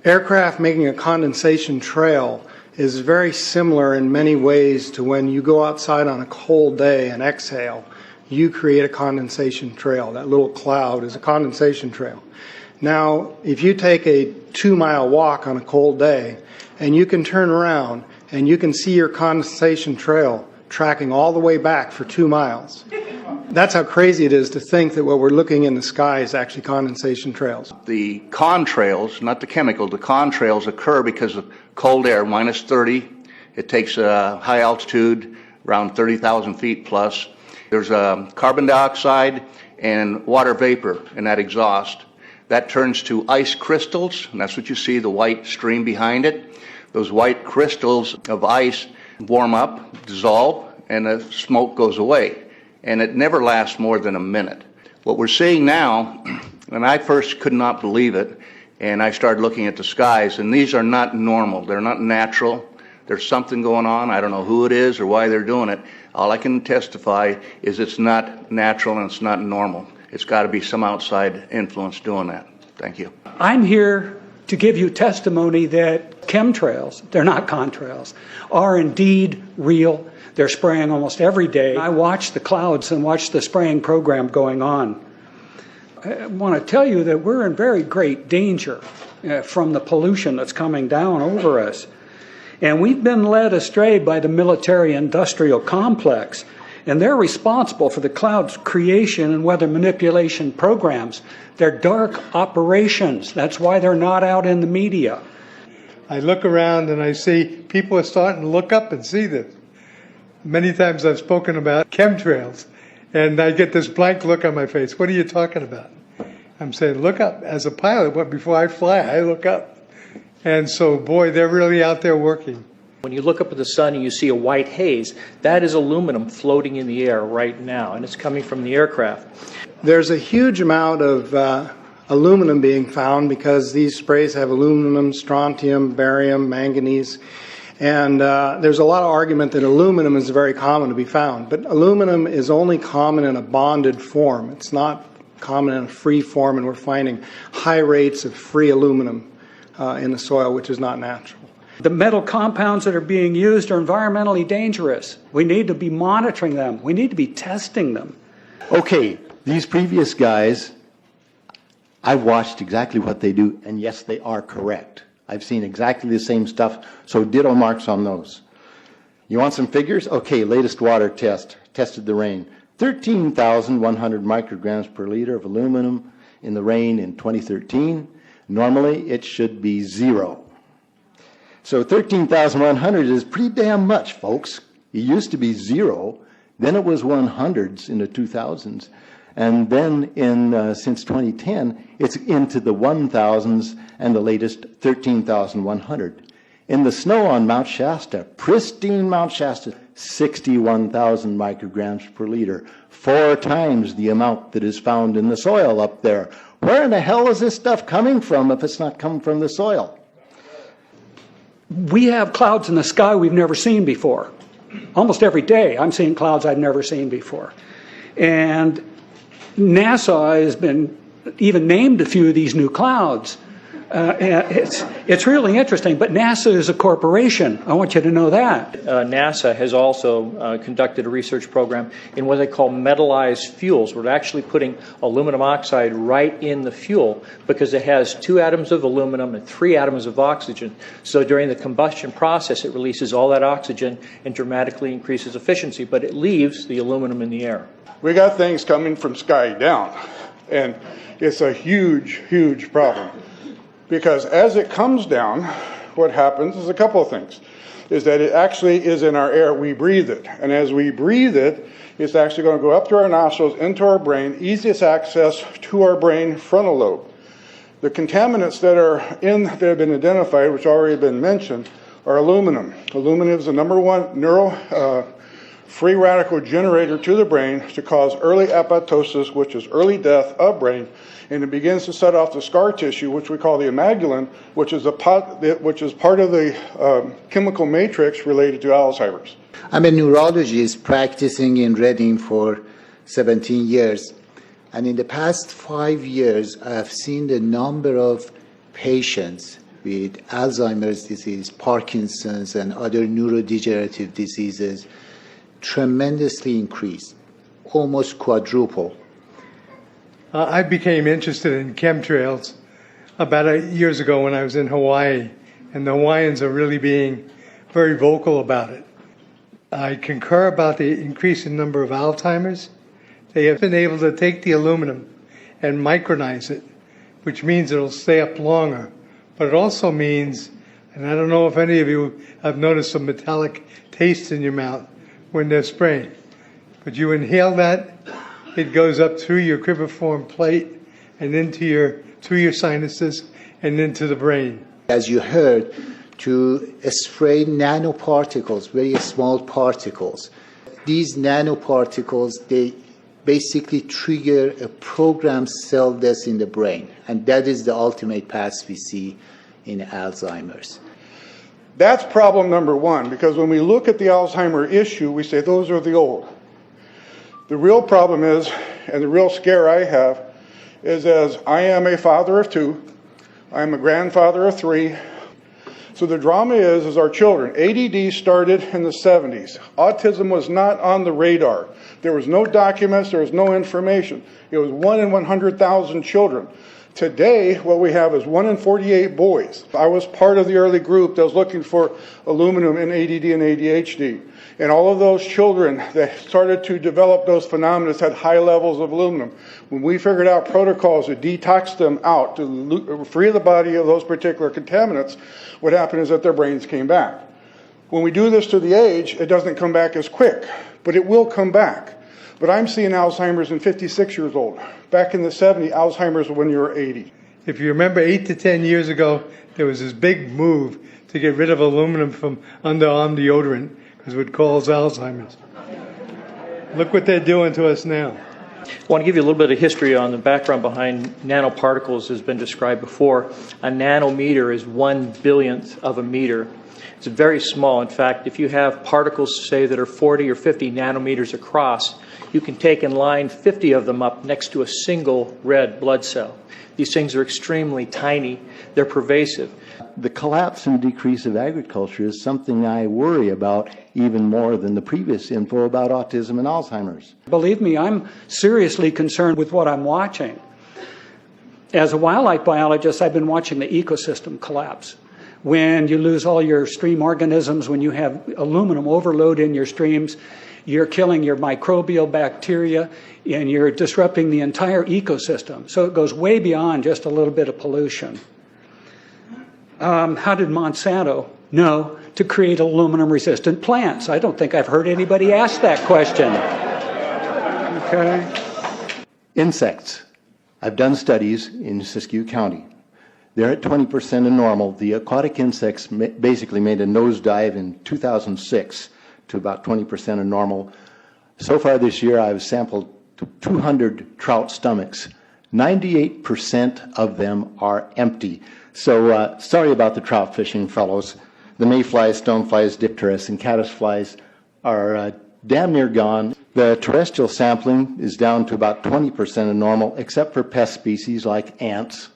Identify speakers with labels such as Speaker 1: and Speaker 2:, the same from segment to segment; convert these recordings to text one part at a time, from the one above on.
Speaker 1: Aircraft making a condensation trail is very similar in many ways to when you go outside on a cold day and exhale, you create a condensation trail. That little cloud is a condensation trail. Now, if you take a 2-mile walk on a cold day and you can turn around and you can see your condensation trail tracking all the way back for 2 miles. That's how crazy it is to think that what we're looking in the sky is actually condensation trails.
Speaker 2: The contrails, not the chemical, the contrails occur because of cold air, minus 30. It takes high altitude, around 30,000 feet plus. There's carbon dioxide and water vapor in that exhaust. That turns to ice crystals, and that's what you see, the white stream behind it. Those white crystals of ice warm up, dissolve, and the smoke goes away. And it never lasts more than a minute. What we're seeing now, and I first could not believe it, and I started looking at the skies, and these are not normal. They're not natural. There's something going on. I don't know who it is or why they're doing it. All I can testify is it's not natural and it's not normal. It's got to be some outside influence doing that. Thank you.
Speaker 3: I'm here to give you testimony that chemtrails, they're not contrails, are indeed real. They're spraying almost every day. I watch the clouds and watch the spraying program going on. I want to tell you that we're in very great danger from the pollution that's coming down over us. And we've been led astray by the military-industrial complex, and they're responsible for the cloud's creation and weather manipulation programs. They're dark operations. That's why they're not out in the media.
Speaker 4: I look around and I see people are starting to look up and see this. Many times I've spoken about chemtrails, and I get this blank look on my face. What are you talking about? I'm saying, look up. As a pilot, before I fly, I look up. And so, boy, they're really out there working.
Speaker 5: When you look up at the sun and you see a white haze, that is aluminum floating in the air right now, and it's coming from the aircraft.
Speaker 1: There's a huge amount of aluminum being found because these sprays have aluminum, strontium, barium, manganese. And there's a lot of argument that aluminum is very common to be found. But aluminum is only common in a bonded form. It's not common in a free form, and we're finding high rates of free aluminum in the soil, which is not natural.
Speaker 3: The metal compounds that are being used are environmentally dangerous. We need to be monitoring them. We need to be testing them.
Speaker 6: Okay, these previous guys, I've watched exactly what they do, and yes, they are correct. I've seen exactly the same stuff, so ditto marks on those. You want some figures? Okay, latest water test, tested the rain. 13,100 micrograms per liter of aluminum in the rain in 2013. Normally, it should be 0. So 13,100 is pretty damn much, folks. It used to be 0, then it was 100s in the 2000s, and then since 2010, it's into the 1,000s and the latest 13,100. In the snow on Mount Shasta, pristine Mount Shasta, 61,000 micrograms per liter, 4 times the amount that is found in the soil up there. Where in the hell is this stuff coming from if it's not coming from the soil?
Speaker 3: We have clouds in the sky we've never seen before. Almost every day I'm seeing clouds I've never seen before. And NASA has been even named a few of these new clouds. It's really interesting, but NASA is a corporation. I want you to know that.
Speaker 5: NASA has also conducted a research program in what they call metallized fuels. We're actually putting aluminum oxide right in the fuel because it has 2 atoms of aluminum and 3 atoms of oxygen. So during the combustion process, it releases all that oxygen and dramatically increases efficiency, but it leaves the aluminum in the air.
Speaker 7: We got things coming from sky down, and it's a huge, huge problem. Because as it comes down, what happens is a couple of things. Is that it actually is in our air, we breathe it. And as we breathe it, it's actually going to go up through our nostrils, into our brain, easiest access to our brain frontal lobe. The contaminants that have been identified, which already been mentioned, are aluminum. Aluminum is the #1 free radical generator to the brain to cause early apoptosis, which is early death of brain, and it begins to set off the scar tissue, which we call the amygdalin, which is part of the chemical matrix related to Alzheimer's.
Speaker 8: I'm a neurologist practicing in Reading for 17 years, and in the past 5 years, I have seen the number of patients with Alzheimer's disease, Parkinson's, and other neurodegenerative diseases tremendously increased, almost quadruple.
Speaker 4: I became interested in chemtrails about 8 years ago when I was in Hawaii, and the Hawaiians are really being very vocal about it. I concur about the increasing number of Alzheimer's. They have been able to take the aluminum and micronize it, which means it'll stay up longer. But it also means, and I don't know if any of you have noticed some metallic taste in your mouth when they're spraying, but you inhale that, it goes up through your cribriform plate and through your sinuses and into the brain.
Speaker 8: As you heard, to spray nanoparticles, very small particles. These nanoparticles, they basically trigger a programmed cell death in the brain, and that is the ultimate path we see in Alzheimer's.
Speaker 7: That's problem number one, because when we look at the Alzheimer issue, we say those are the old. The real problem is, and the real scare I have, is as I am a father of 2, I'm a grandfather of 3. So the drama is our children. ADD started in the 70s. Autism was not on the radar. There was no documents, there was no information. It was 1 in 100,000 children. Today, what we have is 1 in 48 boys. I was part of the early group that was looking for aluminum in ADD and ADHD. And all of those children that started to develop those phenomena had high levels of aluminum. When we figured out protocols to detox them out, to free the body of those particular contaminants, what happened is that their brains came back. When we do this to the age, it doesn't come back as quick, but it will come back. But I'm seeing Alzheimer's in 56 years old. Back in the 70s, Alzheimer's when you were 80.
Speaker 4: If you remember 8 to 10 years ago, there was this big move to get rid of aluminum from underarm deodorant because it would cause Alzheimer's. Look what they're doing to us now.
Speaker 5: I want to give you a little bit of history on the background behind nanoparticles has been described before. A nanometer is 1 billionth of a meter. It's very small. In fact, if you have particles, say, that are 40 or 50 nanometers across, you can take and line 50 of them up next to a single red blood cell. These things are extremely tiny. They're pervasive.
Speaker 6: The collapse and decrease of agriculture is something I worry about even more than the previous info about autism and Alzheimer's.
Speaker 3: Believe me, I'm seriously concerned with what I'm watching. As a wildlife biologist, I've been watching the ecosystem collapse. When you lose all your stream organisms, when you have aluminum overload in your streams, you're killing your microbial bacteria and you're disrupting the entire ecosystem. So it goes way beyond just a little bit of pollution. How did Monsanto know to create aluminum-resistant plants? I don't think I've heard anybody ask that question. Okay.
Speaker 6: Insects. I've done studies in Siskiyou County. They're at 20% of normal. The aquatic insects basically made a nosedive in 2006 to about 20% of normal. So far this year, I've sampled 200 trout stomachs. 98% of them are empty. So sorry about the trout fishing, fellows. The mayflies, stoneflies, dipterus, and caddisflies are damn near gone. The terrestrial sampling is down to about 20% of normal, except for pest species like ants.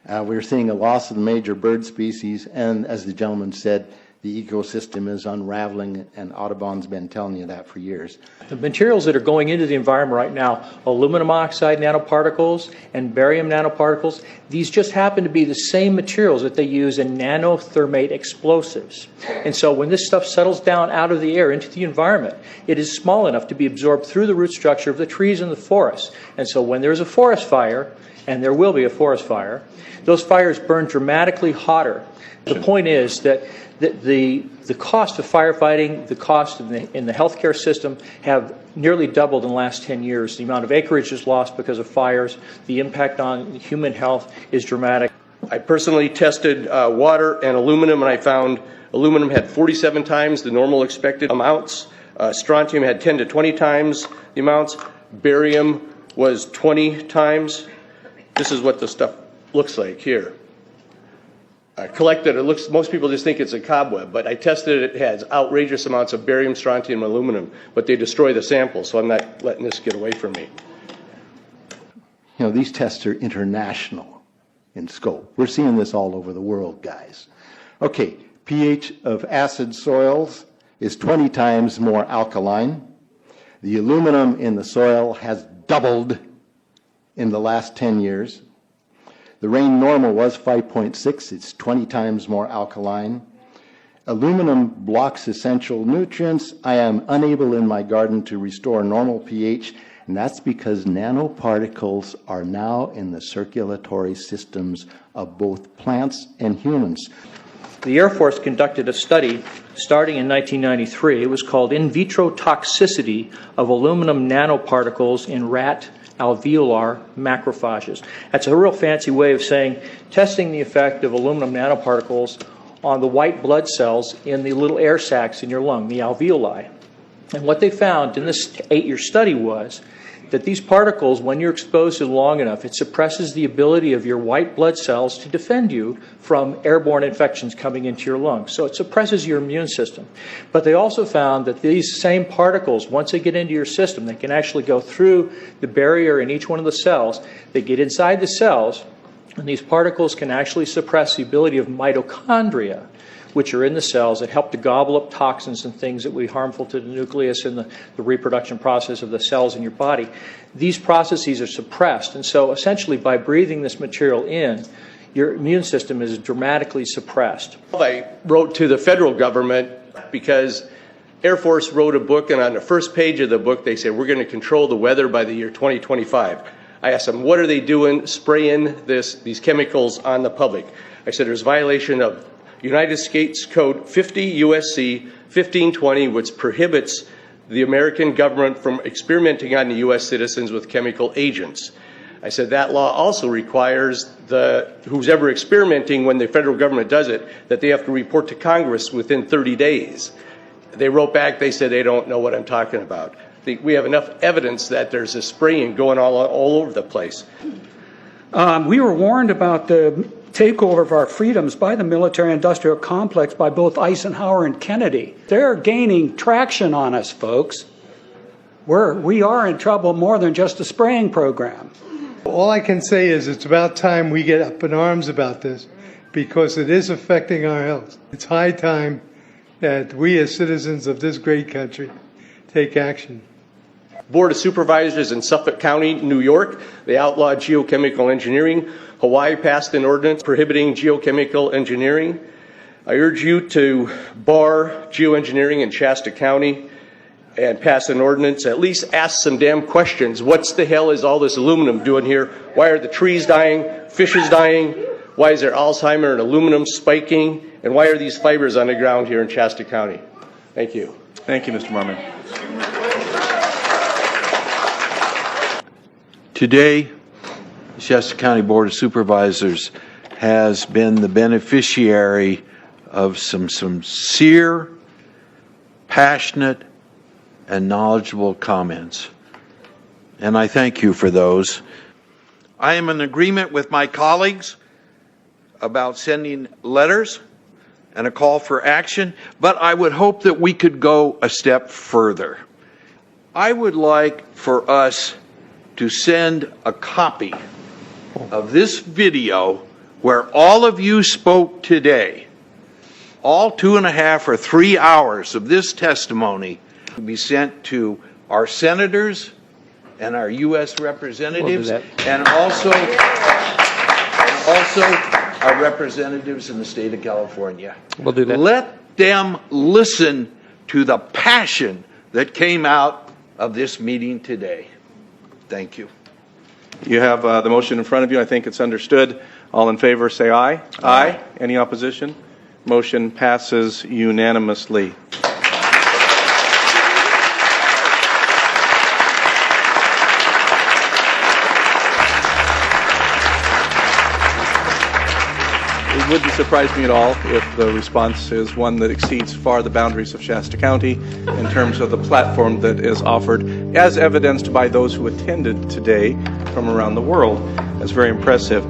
Speaker 6: We're seeing a loss of the major bird species, and as the gentleman said, the ecosystem is unraveling, and Audubon's been telling you that for years.
Speaker 5: The materials that are going into the environment right now, aluminum oxide nanoparticles and barium nanoparticles, these just happen to be the same materials that they use in nanothermate explosives. And so when this stuff settles down out of the air into the environment, it is small enough to be absorbed through the root structure of the trees in the forest. And so when there's a forest fire, and there will be a forest fire, those fires burn dramatically hotter. The point is that the cost of firefighting, the cost in the healthcare system have nearly doubled in the last 10 years. The amount of acreage is lost because of fires. The impact on human health is dramatic.
Speaker 9: I personally tested water and aluminum, and I found aluminum had 47 times the normal expected amounts. Strontium had 10 to 20 times the amounts. Barium was 20 times. This is what the stuff looks like here. Collected, it looks, most people just think it's a cobweb, but I tested it. It has outrageous amounts of barium, strontium, and aluminum, but they destroy the sample, so I'm not letting this get away from me.
Speaker 6: You know, these tests are international. in scope. We're seeing this all over the world, guys. Okay, pH of acid soils is 20 times more alkaline. The aluminum in the soil has doubled in the last 10 years. The rain normal was 5.6. It's 20 times more alkaline. Aluminum blocks essential nutrients. I am unable in my garden to restore normal pH, and that's because nanoparticles are now in the circulatory systems of both plants and humans.
Speaker 5: The Air Force conducted a study starting in 1993. It was called In Vitro Toxicity of Aluminum Nanoparticles in Rat Alveolar Macrophages. That's a real fancy way of saying testing the effect of aluminum nanoparticles on the white blood cells in the little air sacs in your lung, the alveoli. And what they found in this 8-year study was that these particles, when you're exposed to them long enough, it suppresses the ability of your white blood cells to defend you from airborne infections coming into your lungs. So it suppresses your immune system. But they also found that these same particles, once they get into your system, they can actually go through the barrier in each one of the cells. They get inside the cells, and these particles can actually suppress the ability of mitochondria, which are in the cells that help to gobble up toxins and things that would be harmful to the nucleus and the reproduction process of the cells in your body. These processes are suppressed, and so essentially by breathing this material in, your immune system is dramatically suppressed.
Speaker 9: I wrote to the federal government because Air Force wrote a book, and on the first page of the book they said, we're going to control the weather by the year 2025. I asked them, what are they doing spraying these chemicals on the public? I said, there's violation of United States Code 50 USC 1520, which prohibits the American government from experimenting on the U.S. citizens with chemical agents. I said that law also requires who's ever experimenting, when the federal government does it, that they have to report to Congress within 30 days. They wrote back, they said they don't know what I'm talking about. We have enough evidence that there's a spraying going all over the place.
Speaker 3: We were warned about the takeover of our freedoms by the military-industrial complex by both Eisenhower and Kennedy. They're gaining traction on us, folks. We are in trouble more than just a spraying program.
Speaker 4: All I can say is it's about time we get up in arms about this, because it is affecting our health. It's high time that we as citizens of this great country take action.
Speaker 9: Board of Supervisors in Suffolk County, New York, they outlawed geochemical engineering. Hawaii passed an ordinance prohibiting geochemical engineering. I urge you to bar geoengineering in Shasta County and pass an ordinance. At least ask some damn questions. What the hell is all this aluminum doing here? Why are the trees dying? Fishes dying? Why is there Alzheimer and aluminum spiking? And why are these fibers on the ground here in Shasta County? Thank you.
Speaker 10: Thank you, Mr. Marmon. Today, the Shasta County Board of Supervisors has been the beneficiary of some sincere, passionate, and knowledgeable comments. And I thank you for those. I am in agreement with my colleagues about sending letters and a call for action, but I would hope that we could go a step further. I would like for us to send a copy of this video where all of you spoke today, all 2.5 or 3 hours of this testimony, to be sent to our senators and our U.S. representatives, and also our representatives in the state of California.
Speaker 5: We'll do that.
Speaker 10: Let them listen to the passion that came out of this meeting today. Thank you.
Speaker 11: You have the motion in front of you. I think it's understood. All in favor, say aye. Aye. Any opposition? Motion passes unanimously. It wouldn't surprise me at all if the response is one that exceeds far the boundaries of Shasta County in terms of the platform that is offered, as evidenced by those who attended today from around the world. That's very impressive.